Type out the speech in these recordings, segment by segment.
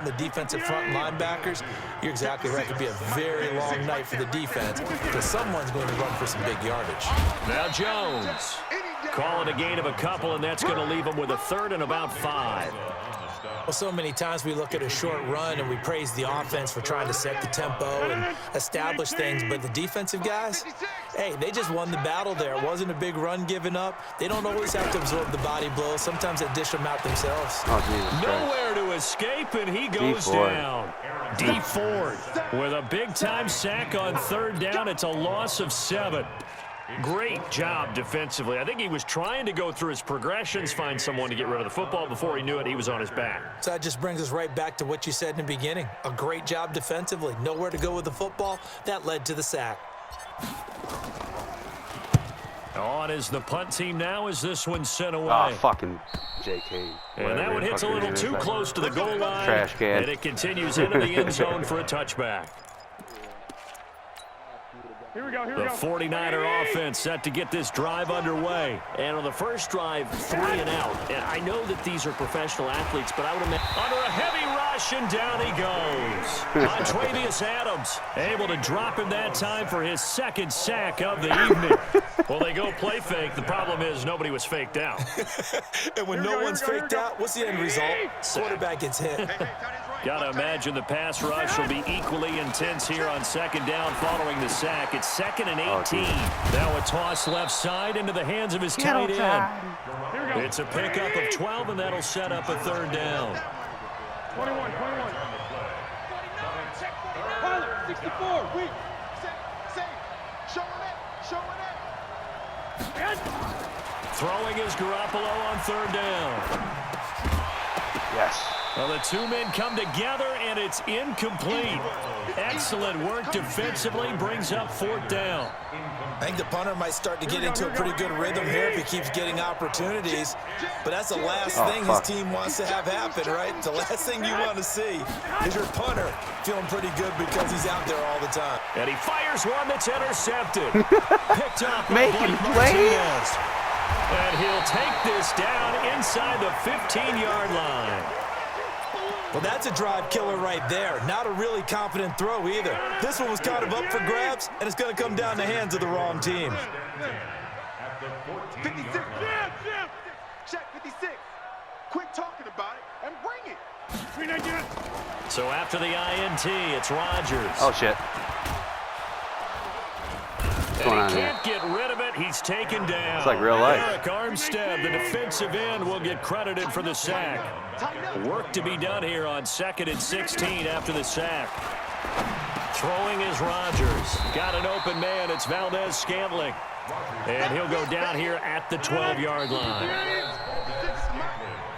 controlling the defensive front and linebackers, you're exactly right. It could be a very long night for the defense because someone's going to run for some big yardage. Now Jones. Call it a gain of a couple, and that's going to leave him with a 3rd and about 5. Well, so many times we look at a short run and we praise the offense for trying to set the tempo and establish things, but the defensive guys, hey, they just won the battle there. It wasn't a big run given up. They don't always have to absorb the body blows. Sometimes they dish them out themselves. Oh, Jesus Nowhere to escape, and he goes down. D Ford with a big-time sack on 3rd down. It's a loss of 7. Great job defensively. I think he was trying to go through his progressions, find someone to get rid of the football. Before he knew it, he was on his back. So that just brings us right back to what you said in the beginning. A great job defensively. Nowhere to go with the football. That led to the sack. On is the punt team now as this one's sent away. Oh, fucking JK. And that one hits a little too close to the goal line. Trash can. And it continues into the end zone for a touchback. Here we go, The 49er offense set to get this drive underway. And on the first drive, 3 and out. And I know that these are professional athletes, but I would imagine under a heavy rush, and down he goes. Montravius Adams able to drop him that time for his 2nd sack of the evening. Well, they go play fake. The problem is nobody was faked out. And when no one's faked out, what's the end result? Quarterback gets hit. Got to imagine the pass rush will be equally intense here on 2nd down following the sack. It's 2nd and 18. Now a toss left side into the hands of his tight end. It's a pickup of 12, and that'll set up a 3rd down. 21. 64. Weak. Throwing is Garoppolo on 3rd down. Yes. Well, the 2 men come together, and it's incomplete. Excellent work defensively, brings up 4th down. I think the punter might start to get into a pretty good rhythm here if he keeps getting opportunities. But that's the last thing his team wants to have happen, right? The last thing you want to see is your punter feeling pretty good because he's out there all the time. And he fires one that's intercepted. Picked up by Making Martinez. And he'll take this down inside the 15-yard line. Well, that's a drive killer right there. Not a really confident throw either. This one was kind of up for grabs, and it's going to come down the hands of the wrong team. 56. Check 56. Quit talking about it and bring it. So after the INT, it's Rodgers. Oh, shit. And he can't get rid of it. He's taken down. It's like real life. Eric Armstead, the defensive end, will get credited for the sack. Work to be done here on 2nd and 16 after the sack. Throwing is Rodgers. Got an open man. It's Valdez-Scantling. And he'll go down here at the 12-yard line.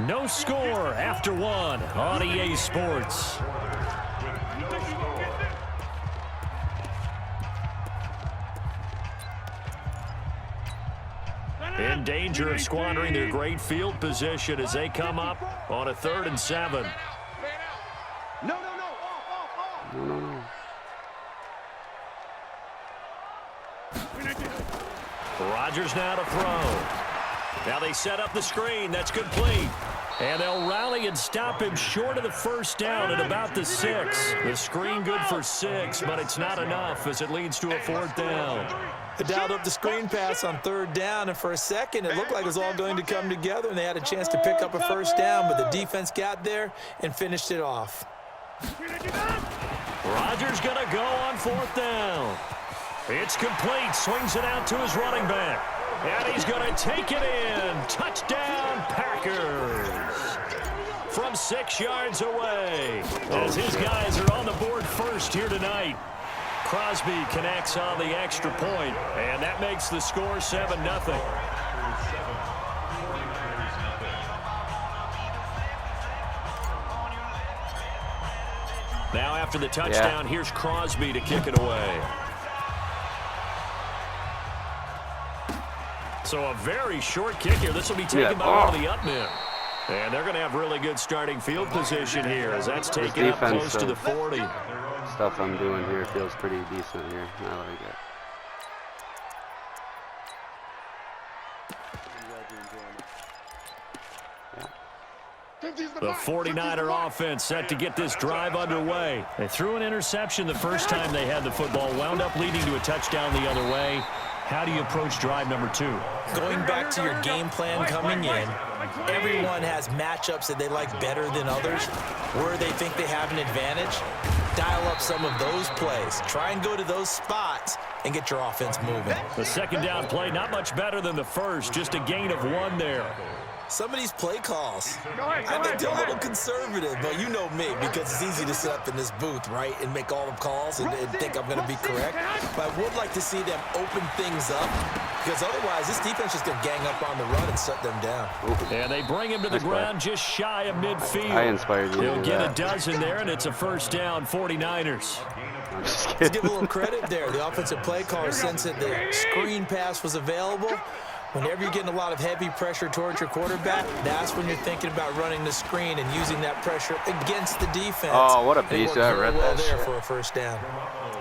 No score after 1 on EA Sports. In danger of squandering their great field position as they come up on a 3rd and 7. No. Rodgers now to throw. Now they set up the screen. That's complete. And they'll rally and stop him short of the 1st down at about the 6. The screen good for 6, but it's not enough as it leads to a 4th down. They dialed up the screen pass on 3rd down, and for a second, it looked like it was all going to come together, and they had a chance to pick up a 1st down, but the defense got there and finished it off. Rodgers going to go on 4th down. It's complete. Swings it out to his running back. And he's going to take it in. Touchdown, Packers. From 6 yards away. As his guys are on the board first here tonight. Crosby connects on the extra point, and that makes the score 7-0. Now after the touchdown, here's Crosby to kick it away. So a very short kick here. This will be taken by one of the up men. And they're going to have really good starting field position here as that's taken up close to the 40. Stuff I'm doing here feels pretty decent here. I like it. The 49er offense set to get this drive underway. They threw an interception the first time they had the football, wound up leading to a touchdown the other way. How do you approach drive number 2? Going back to your game plan coming in, everyone has matchups that they like better than others, where they think they have an advantage. Dial up some of those plays. Try and go to those spots and get your offense moving. The second down play, not much better than the first, just a gain of 1 there. Some of these play calls, I think they're a little conservative, but you know me, because it's easy to sit up in this booth, right, and make all the calls and think I'm going to be correct. But I would like to see them open things up, because otherwise this defense is going to gang up on the run and shut them down. And they bring him to the ground just shy of midfield. I inspired you. He'll get a dozen there, and it's a first down, 49ers. Let's give a little credit there. The offensive play caller sensed that the screen pass was available. Whenever you're getting a lot of heavy pressure towards your quarterback, that's when you're thinking about running the screen and using that pressure against the defense. Oh, what a beast. I read that there shit. for a first down.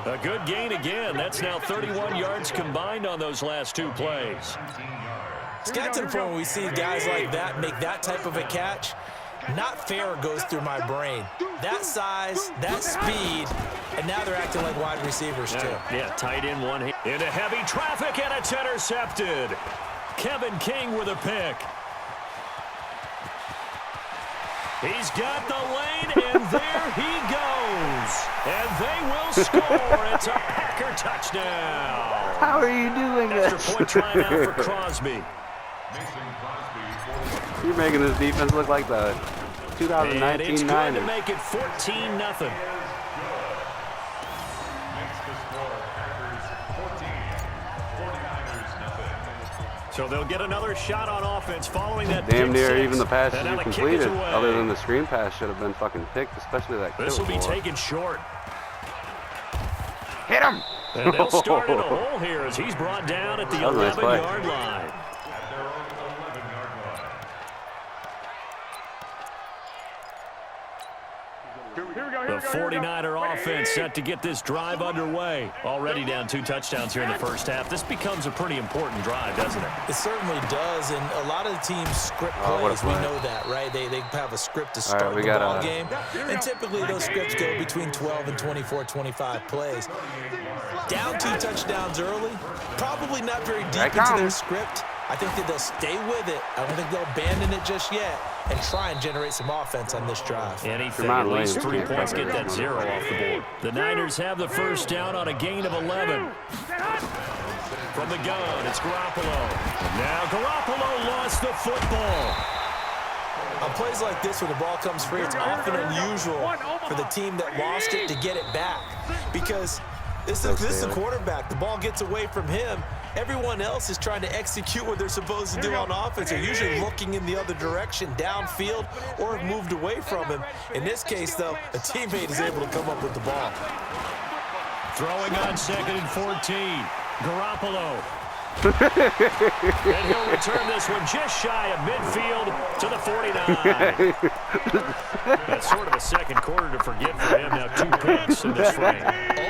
A good gain again. That's now 31 yards combined on those last 2 plays. It's got to the point where we see guys like that make that type of a catch. Not fair goes through my brain. That size, that speed, and now they're acting like wide receivers too. Yeah, tight end one into heavy traffic, and it's intercepted. Kevin King with a pick. He's got the lane, and there he goes. And they will score. It's a Packer touchdown. How are you doing this? Extra point trying out for Crosby. You're making this defense look like the 2019 And it's going to Niners. make it 14-0. So they'll get another shot on offense following that Damn pick near six. even the passes And now you the kick is completed, away. other than the screen pass, should have been fucking picked, especially that This will be kill. taken short. Hit him! And they'll start in a hole here as he's brought down at the That was a nice play. 11-yard line. The 49er offense set to get this drive underway. Already down 2 touchdowns here in the first half. This becomes a pretty important drive, doesn't it? It certainly does, and a lot of the teams script Oh, what a plays. We play. know that, right? They have a script to All right, start we the got ball a- game, and typically those scripts go between 12 and 24, 25 plays. Down 2 touchdowns early, probably not very deep into their script. I think that they'll stay with it. I don't think they'll abandon it just yet and try and generate some offense on this drive. Anything, Come on, at least Williams. 3 points, get that 0 off the board. The Niners have the first down on a gain of 11. From the gun, it's Garoppolo. Now Garoppolo lost the football. On plays like this, when the ball comes free, it's often unusual for the team that lost it to get it back, because this is the quarterback. The ball gets away from him. Everyone else is trying to execute what they're supposed to do on offense. They're usually looking in the other direction, downfield, or have moved away from him. In this case, though, a teammate is able to come up with the ball. Throwing on 2nd and 14. Garoppolo. And he'll return this one just shy of midfield to the 49. That's sort of a second quarter to forget for him. Now 2 picks in this frame.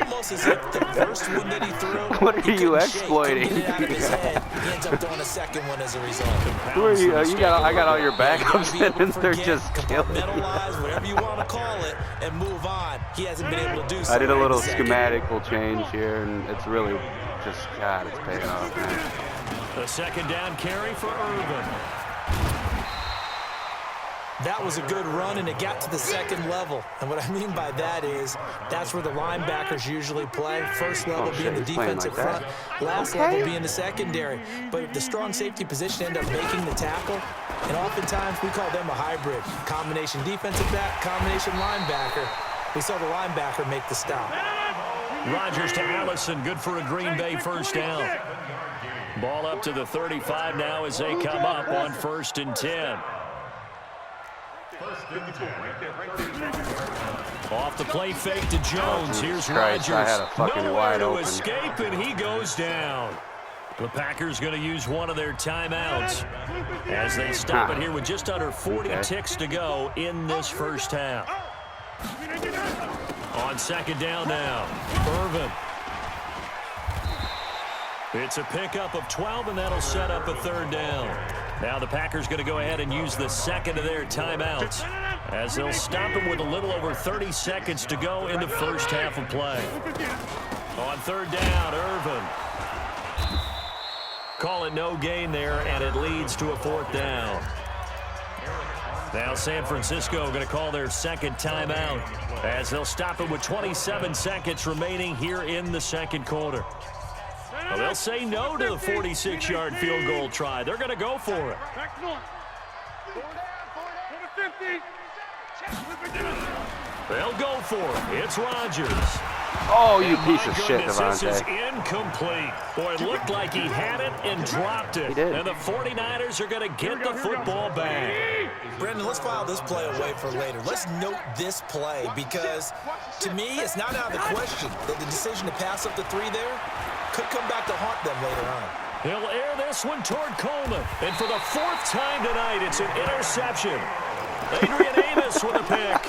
Almost as if the first one that he threw, What are he you couldn't exploiting? shake, couldn't get it out of his head. He ends up throwing a second one as a result. Who are you? I got all your You gotta backups be able to and they're forget, just killing me. compartmentalize, whatever you want to call it, and move on. He hasn't been able to do so. I did a little in the second. schematical change here, and it's really just, God, it's paying off, man. The second down carry for Irvin. That was a good run, and it got to the second level. And what I mean by that is that's where the linebackers usually play. First level being the he's playing defensive like that. front, last level being the secondary. But the strong safety position end up making the tackle, and oftentimes we call them a hybrid. Combination defensive back, combination linebacker. We saw the linebacker make the stop. Rodgers to Allison, good for a Green Bay first down. Ball up to the 35 now as they come up on 1st and 10. Off the play fake to Jones. Here's Christ, I had a Rodgers. fucking Nowhere wide to open. escape, and he goes down. The Packers going to use one of their timeouts as they stop it here with just under 40 ticks to go in this first half. On 2nd down now, Irvin. It's a pickup of 12, and that'll set up a 3rd down. Now the Packers going to go ahead and use the second of their timeouts. as they'll stop him with a little over 30 seconds to go in the first half of play. On third down, Irvin. Call it no gain there, and it leads to a fourth down. Now San Francisco going to call their second timeout as they'll stop it with 27 seconds remaining here in the second quarter. Well, they'll say no to the 46-yard field goal try. They're going to go for it. They'll go for it. It's Rodgers. Oh, you piece of shit, This is Devontae. incomplete. Boy, it looked like he had it and dropped it. He did. And the 49ers are going to get the football back. Brandon, let's file this play away for later. Let's note this play because, to me, it's not out of the question that the decision to pass up the 3 there could come back to haunt them later on. He'll air this one toward Coleman. And for the 4th time tonight, it's an interception. Adrian Amos with a pick.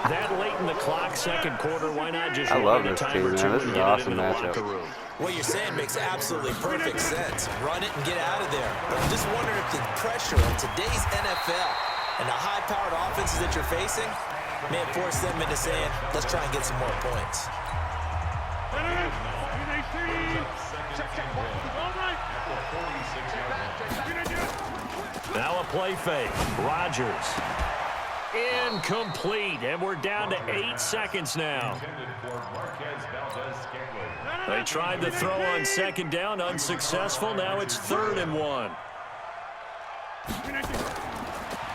That late in the clock, second quarter, why not just love run a this time team, or man. two This and is get an it awesome into the matchup. locker room? What you're saying makes absolutely perfect sense. Run it and get out of there. But I'm just wondering if the pressure of today's NFL and the high-powered offenses that you're facing may have forced them into saying, let's try and get some more points. Now a play fake. Rodgers. Incomplete. And we're down to 8 seconds now. They tried to throw on second down. Unsuccessful. Now it's 3rd and 1.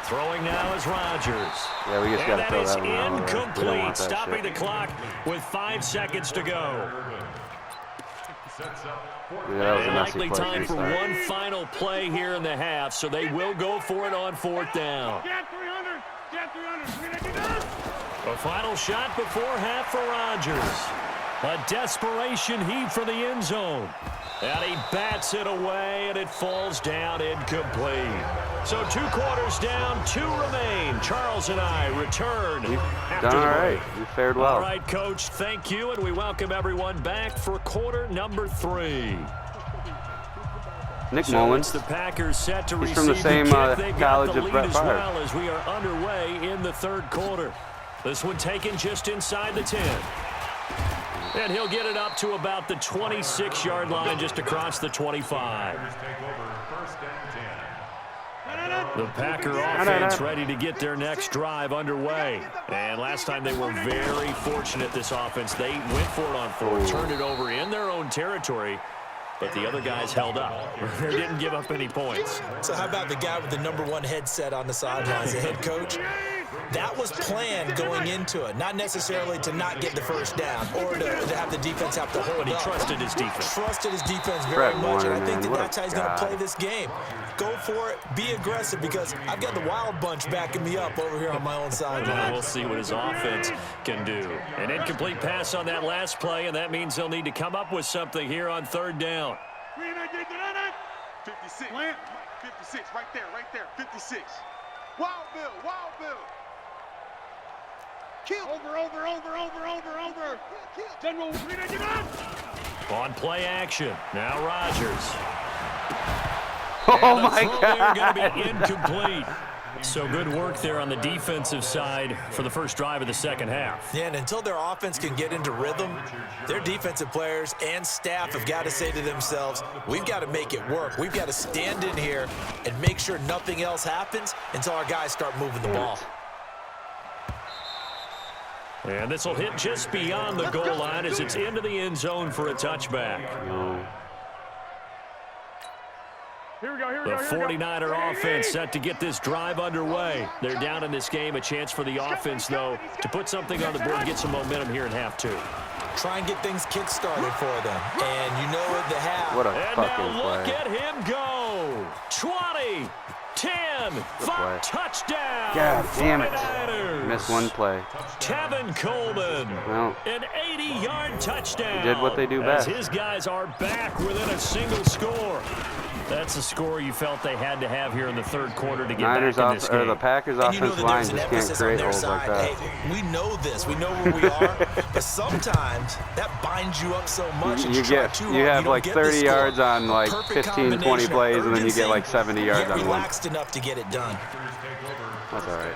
Throwing now is Rodgers. Yeah, we just got to throw that one out. Incomplete. Stopping the clock with 5 seconds to go. Yeah, that was a And messy likely play time for restart. one final play here in the half, so they will go for it on 4th down. A final shot before half for Rodgers. A desperation heave for the end zone. And he bats it away, and it falls down incomplete. So 2 quarters down, 2 remain. Charles and I return after Done the all break. right. You fared well. All right, Coach, thank you, and we welcome everyone back for quarter number 3. Nick So Mullins. it's the Packers set to He's receive from the same the kick. They've got college the of lead Brett as Favre. well as we are underway in the 3rd quarter. This one taken just inside the 10. And he'll get it up to about the 26-yard line, just across the 25. The Packer offense ready to get their next drive underway. And last time they were very fortunate, this offense. They went for it on 4th, turned it over in their own territory, but the other guys held up. They didn't give up any points. So how about the guy with the #1 headset on the sidelines, the head coach? That was planned going into it, not necessarily to not get the first down or to have the defense have to hold But he up. trusted his defense. Trusted his defense very Brett much, and I Warner, think man, what a that's how he's going to guy. play this game. Go for it, be aggressive, because I've got the Wild Bunch backing me up over here on my own And sideline. we'll see what his offense can do. An incomplete pass on that last play, and that means they'll need to come up with something here on 3rd down. 56. 56, right there, 56. Wild Bill. Kill. Over. General, On play action, now Rodgers. Oh, And the my throw there God. going to be incomplete. So good work there on the defensive side for the first drive of the second half. Yeah, and until their offense can get into rhythm, their defensive players and staff have got to say to themselves, we've got to make it work. We've got to stand in here and make sure nothing else happens until our guys start moving the ball. And this will hit just beyond the goal line as it's into the end zone for a touchback. No. The 49er offense set to get this drive underway. They're down in this game. A chance for the offense, though, to put something on the board and get some momentum here in half 2. Try and get things kick-started for them. And you know what they have. What a And fucking now look play. at him go. 20, 10, 5, touchdown. God damn it. 49ers. Missed one play. Tevin Coleman, Well, an 80-yard touchdown. did what they do as best. his guys are back within a single score. That's a score you felt they had to have here in the 3rd quarter to get Niners back in this game. the Packers And you know offensive that line there's an just can't emphasis on create their holes like side. that. Hey, we know this. We know where we are. But sometimes that binds you up so much. And You try get too you hard, have don't like get the 30 score. yards on A like perfect 15, 20 combination of plays, and then you get urgency, like 70 yards yet on one. relaxed enough to get it done. That's all right.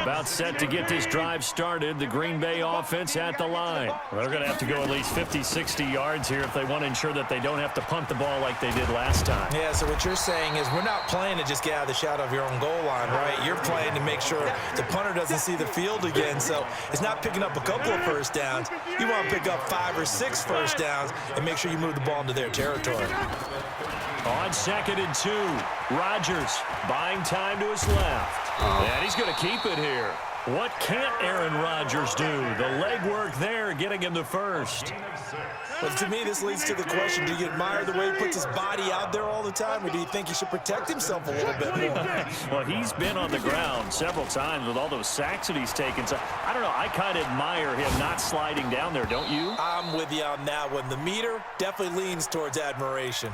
About set to get this drive started. The Green Bay offense at the line. They're going to have to go at least 50, 60 yards here if they want to ensure that they don't have to punt the ball like they did last time. Yeah, so what you're saying is we're not playing to just get out of the shadow of your own goal line, right? You're playing to make sure the punter doesn't see the field again. So it's not picking up a couple of first downs. You want to pick up 5 or 6 first downs and make sure you move the ball into their territory. On 2nd and 2, Rodgers buying time to his left. And he's going to keep it here. What can't Aaron Rodgers do? The legwork there getting him the first. Well, to me, this leads to the question, do you admire the way he puts his body out there all the time, or do you think he should protect himself a little bit more? Well, he's been on the ground several times with all those sacks that he's taken. So, I don't know, I kind of admire him not sliding down there, don't you? I'm with you on that one. The meter definitely leans towards admiration.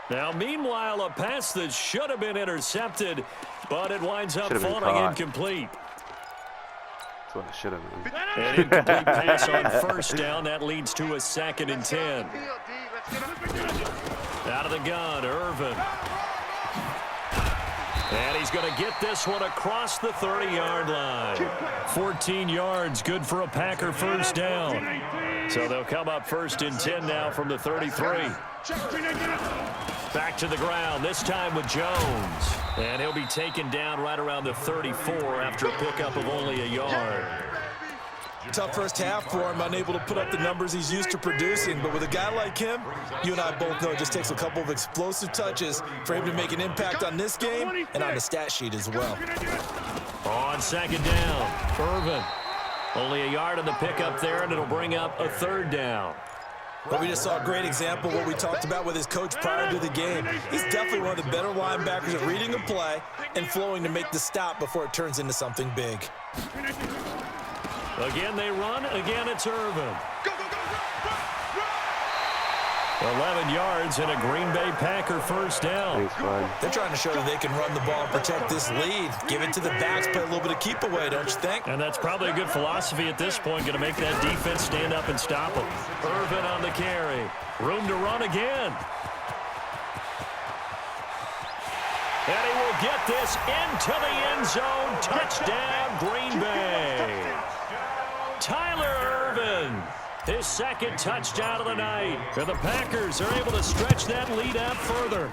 Now, meanwhile, a pass that should have been intercepted, but it winds up falling incomplete. That's what it should have been. An incomplete pass on first down. That leads to a 2nd and 10. Out of the gun, Irvin. And he's going to get this one across the 30-yard line. 14 yards, good for a Packer first down. So they'll come up 1st and 10 now from the 33. Back to the ground, this time with Jones. And he'll be taken down right around the 34 after a pickup of only a yard. Tough first half for him, unable to put up the numbers he's used to producing. But with a guy like him, you and I both know it just takes a couple of explosive touches for him to make an impact on this game and on the stat sheet as well. On 2nd down, Irvin. Only a yard on the pickup there, and it'll bring up a 3rd down. But we just saw a great example of what we talked about with his coach prior to the game. He's definitely one of the better linebackers at reading a play and flowing to make the stop before it turns into something big. Again they run. Again it's Irvin. 11 yards and a Green Bay Packer first down. They're trying to show that they can run the ball and protect this lead. Give it to the backs, play a little bit of keep away, don't you think? And that's probably a good philosophy at this point, going to make that defense stand up and stop them. Irvin on the carry. Room to run again. And he will get this into the end zone. Touchdown, Green Bay. Tyler Irvin. His 2nd touchdown of the night. And the Packers are able to stretch that lead out further.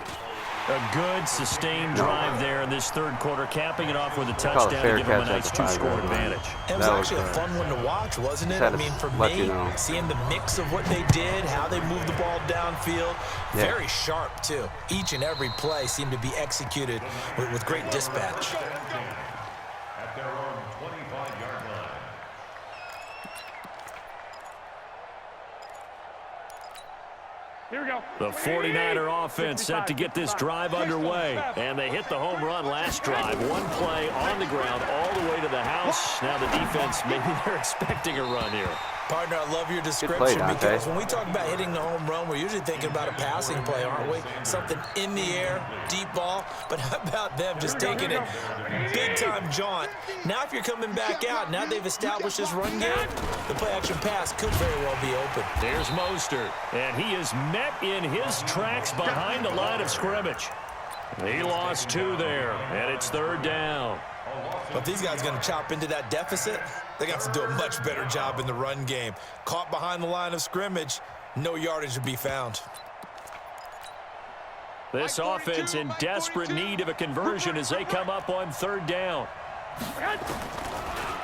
A good, sustained drive there in this 3rd quarter, capping it off with a touchdown to give them a nice 2-score advantage. It was actually a fun one to watch, wasn't it? I mean, for me, seeing the mix of what they did, how they moved the ball downfield, very sharp, too. Each and every play seemed to be executed with great dispatch. At their own 25-yard line. Here we go. The 49er offense set to get this drive underway. And they hit the home run last drive. One play on the ground all the way to the house. Now the defense, maybe they're expecting a run here. Partner, I love your description because when we talk about hitting the home run, we're usually thinking about a passing play, aren't we? Something in the air, deep ball. But how about them just taking it big-time jaunt? Now if you're coming back out, now they've established this run game, the play-action pass could very well be open. There's Mostert, and he is met in his tracks behind the line of scrimmage. He lost 2 there, and it's 3rd down. But if these guys are going to chop into that deficit, they're going to have to do a much better job in the run game. Caught behind the line of scrimmage, no yardage to be found. This offense in desperate need of a conversion as they come up on 3rd down.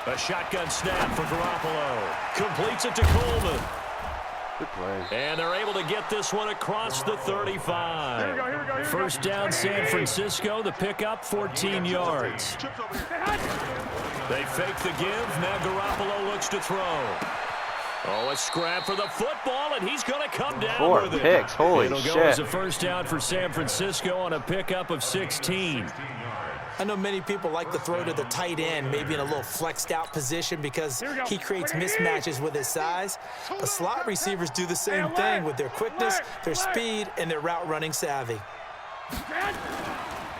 A shotgun snap for Garoppolo. Completes it to Coleman. Good play. And they're able to get this one across the 35. Here we go. First down, San Francisco. The pickup, 14 yards. They fake the give. Now Garoppolo looks to throw. Oh, a scrap for the football, and he's going to come down 4 with it. picks. Holy It'll shit. go as a first down for San Francisco on a pickup of 16. I know many people like to throw to the tight end, maybe in a little flexed out position because he creates mismatches with his size. But slot receivers do the same thing with their quickness, their speed, and their route running savvy.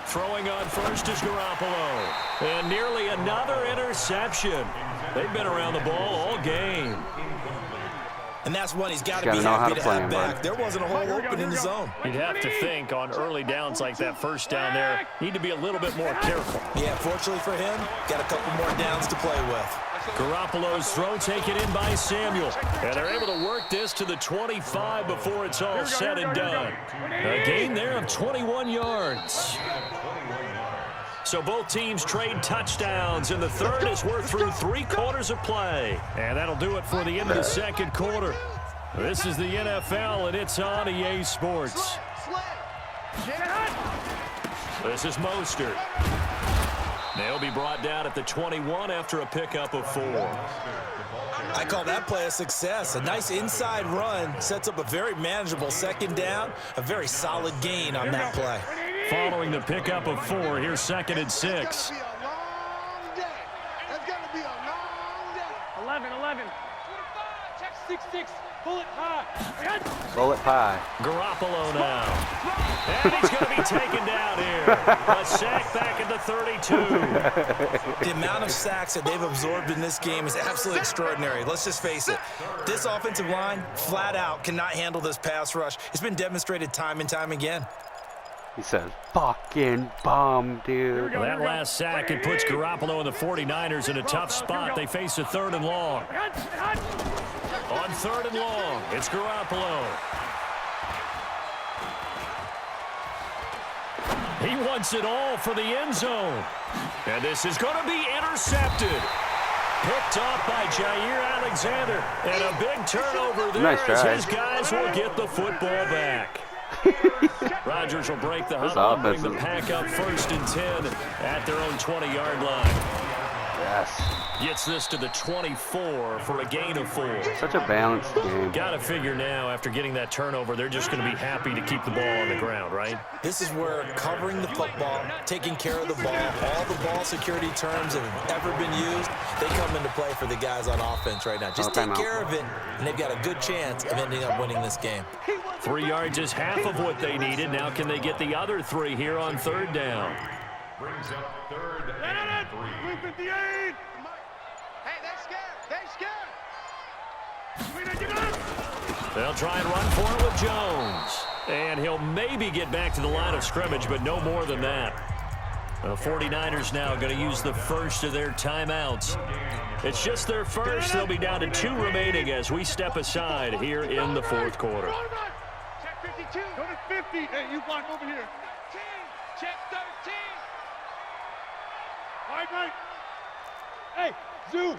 Throwing on first is Garoppolo. And nearly another interception. They've been around the ball all game. And that's one he's got to gotta be know how happy to to play have him, back. bud. There wasn't a hole open in the zone. You'd have to think on early downs like that first down there, need to be a little bit more careful. Yeah, fortunately for him, got a couple more downs to play with. Garoppolo's throw taken in by Samuel. And they're able to work this to the 25 before it's all said and done. A gain there of 21 yards. So both teams trade touchdowns, and the third as we're through 3 quarters of play. And that'll do it for the end of the second quarter. This is the NFL, and it's on EA Sports. This is Mostert. They'll be brought down at the 21 after a pickup of 4. I call that play a success. A nice inside run sets up a very manageable second down, a very solid gain on that play. Following the pickup of 4, here's 2nd and 6. 11. Check 6-6. Bullet high. Bullet pie. Garoppolo now. And he's going to be taken down here. A sack back at the 32. The amount of sacks that they've absorbed in this game is absolutely extraordinary. Let's just face it. This offensive line, flat out, cannot handle this pass rush. It's been demonstrated time and time again. He says, fucking bum, dude. That last sack, it puts Garoppolo and the 49ers in a tough spot. They face a 3rd and long. On 3rd and long, it's Garoppolo. He wants it all for the end zone. And this is going to be intercepted. Picked off by Jair Alexander. And a big turnover there Nice try. as his guys will get the football back. Rodgers will break the This huddle and bring offense the is- pack up 1st and 10 at their own 20-yard line. Yes. Gets this to the 24 for a gain of 4. Such a balanced game. Got to figure now, after getting that turnover, they're just going to be happy to keep the ball on the ground, right? This is where covering the football, taking care of the ball, all the ball security terms that have ever been used, they come into play for the guys on offense right now. Just take care of it, and they've got a good chance of ending up winning this game. 3 yards is half of what they needed. Now can they get the other 3 here on 3rd down? Brings up 3rd and 3. 58. Hey, they scared. They'll try and run for it with Jones. And he'll maybe get back to the line of scrimmage, but no more than that. The 49ers now going to use the first of their timeouts. It's just their first. They'll be down to 2 remaining as we step aside here in the 4th quarter. Check 52. Go to 50. Hey, you block over here. 13. Check 13. Mike. Hey, Zoo.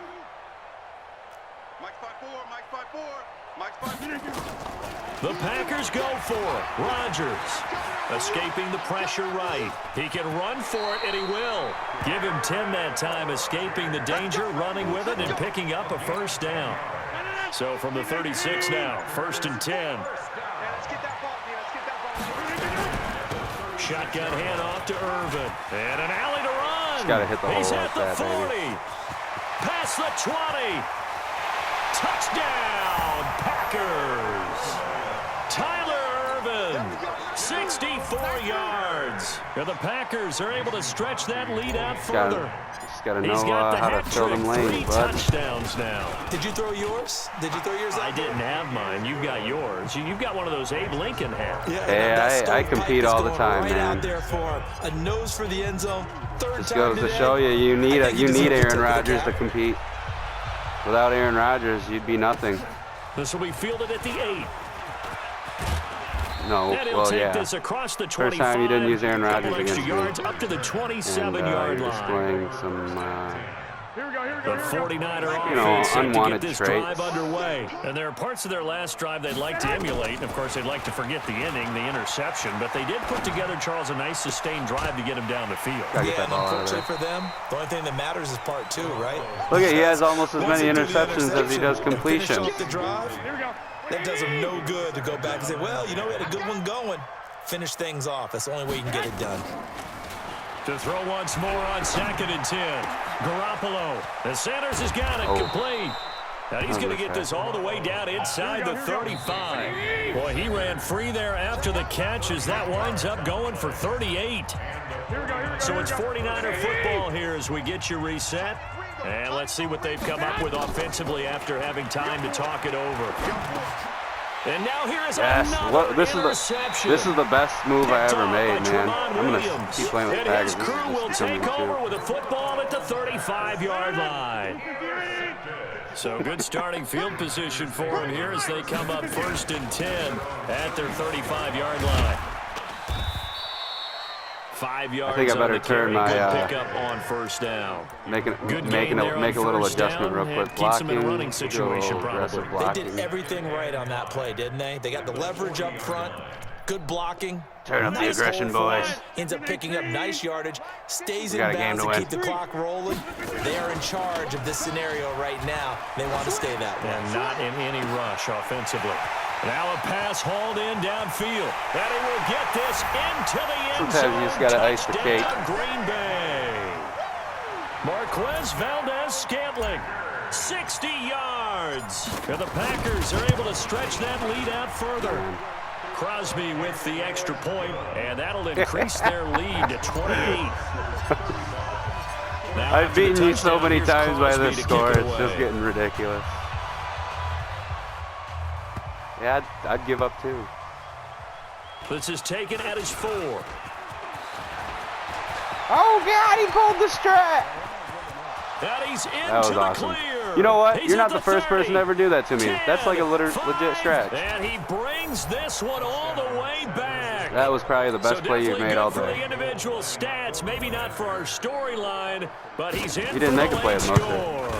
Mike 5-4. Mike 5-4. Mike 5-4. The Packers go for it. Rodgers escaping the pressure right. He can run for it, and he will. Give him 10 that time, escaping the danger, running with it, and picking up a 1st down. So from the 36 now, 1st and 10. Shotgun handoff to Irvin. And an alley to run. Just gotta hit the He's hole at like the that, 40. baby. Past the 20. Touchdown, Packers. Tyler Irvin, 64 yards. And the Packers are able to stretch that lead out further. Just gotta He's know got the how to hat fill trick, them 3 lanes, bud. touchdowns now. Did you throw yours? I out? didn't have mine. You've got yours. You've got one of those Abe Lincoln hats. Yeah, Hey, that I stovepipe compete is all the going time, right man. out there for him. A nose for the end zone. Third Just time goes to today. show you, you I need think he deserves Aaron to take Rodgers the to cap. compete. Without Aaron Rodgers, you'd be nothing. This will be fielded at the 8. No, And he'll well, take yeah. this across the 25. First time you didn't use Aaron Rodgers Couple extra against me. yards up to the And 27-yard you're line. displaying some, The 49er You know, offense set to unwanted get this traits. drive underway. And there are parts of their last drive they'd like to emulate. And, of course, they'd like to forget the inning, the interception. But they did put together, Charles, a nice sustained drive to get him down the field. gotta get Yeah, that and ball out of unfortunately there. for them, the only thing that matters is part 2, right? Look at, he has almost as Once many they do the interceptions as he does interception and finish completions. off the drive, that does them no good to go back and say, well, you know, we had a good one going. Finish things off. That's the only way you can get it done. To throw once more on 2nd and 10. Garoppolo. The Sanders has got it complete. Now he's going to get this all the way down inside the 35. Boy, he ran free there after the catch as that winds up going for 38. So it's 49er football here as we get you reset. And let's see what they've come up with offensively after having time to talk it over. And now here is another interception. This is the best move I ever made, man. I'm going to keep playing with the Packers. His crew will take over with a football at the 35-yard line. So good starting field position for him here as they come up 1st and 10 at their 35-yard line. 5 yards. I think I better turn my pickup on 1st down. make a little adjustment real quick. Blocking, in a running situation aggressive probably. blocking. They did everything right on that play, didn't they? They got the leverage up front, good blocking. Turn up the aggression, boys. Ends up picking up nice yardage, stays in bounds to keep the clock rolling. They are in charge of this scenario right now. They want to stay that way. And not in any rush offensively. Now a pass hauled in downfield. And he will get this into the end zone. Sometimes you just got to ice the cake. Green Bay. Marquez Valdez-Scantling, 60 yards. And the Packers are able to stretch that lead out further. Crosby with the extra point, and that'll increase their lead to 28. I've beaten you so many times by this score. It's just getting ridiculous. Yeah, I'd give up too. This is taken at his 4. Oh, God, he pulled the strap. And he's into That was awesome. You know what? You're not the first person to ever do that to me. That's like a legit stretch. And he brings this one all the way back. That was probably the best play you've made all For the day. individual stats, maybe not for our storyline, but he's in. He didn't make a play with most of it.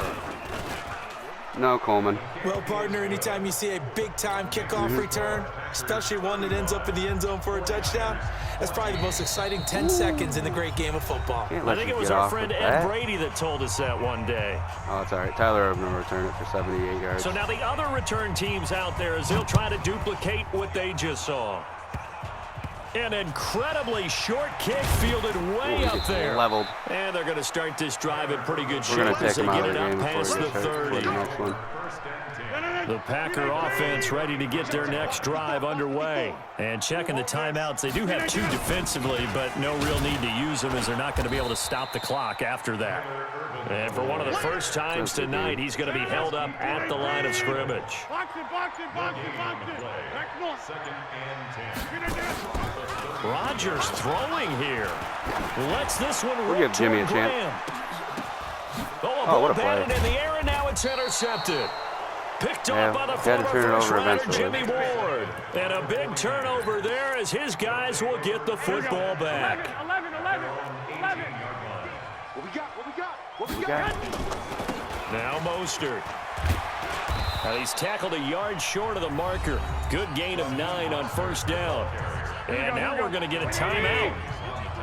No, Coleman. Well, partner, anytime you see a big-time kickoff return, especially one that ends up in the end zone for a touchdown, that's probably the most exciting 10 seconds in the great game of football. I think it was our friend Ed Brady that told us that one day. Oh, that's all right. Tyler Urban will return it for 78 yards. So now the other return teams out there, as they'll try to duplicate what they just saw. An incredibly short kick fielded way up there. Leveled. And they're going to start this drive in pretty good shape. We're going to take they him out get of the it game up before past we the start 30. the next one. The Packer offense ready to get their next drive underway. And checking the timeouts, they do have 2 defensively, but no real need to use them as they're not going to be able to stop the clock after that. And for one of the first times tonight, he's going to be held up at the line of scrimmage. Rodgers throwing here. Lets this one We'll give Jimmy a chance. Oh, what a play. In the air, and now it's intercepted. Picked up by the had to turn it over eventually. Jimmy Ward. And a big turnover there as his guys will get the football back. 11. What we got? Now Mostert. Now he's tackled a yard short of the marker. Good gain of 9 on 1st down. And now we're going to get a timeout.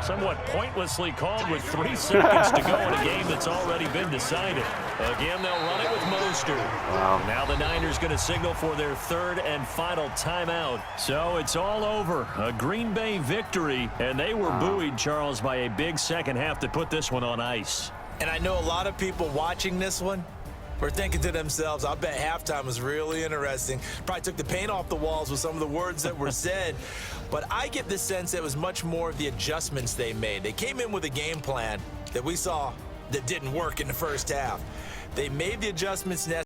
Somewhat pointlessly called with 3 seconds to go in a game that's already been decided. Again, they'll run it with Mostert. Wow. Now the Niners going to signal for their 3rd and final timeout. So it's all over. A Green Bay victory, and they were buoyed, Charles, by a big second half to put this one on ice. And I know a lot of people watching this one were thinking to themselves, I bet halftime was really interesting. Probably took the paint off the walls with some of the words that were said. But I get the sense that it was much more of the adjustments they made. They came in with a game plan that we saw that didn't work in the first half. They made the adjustments necessary.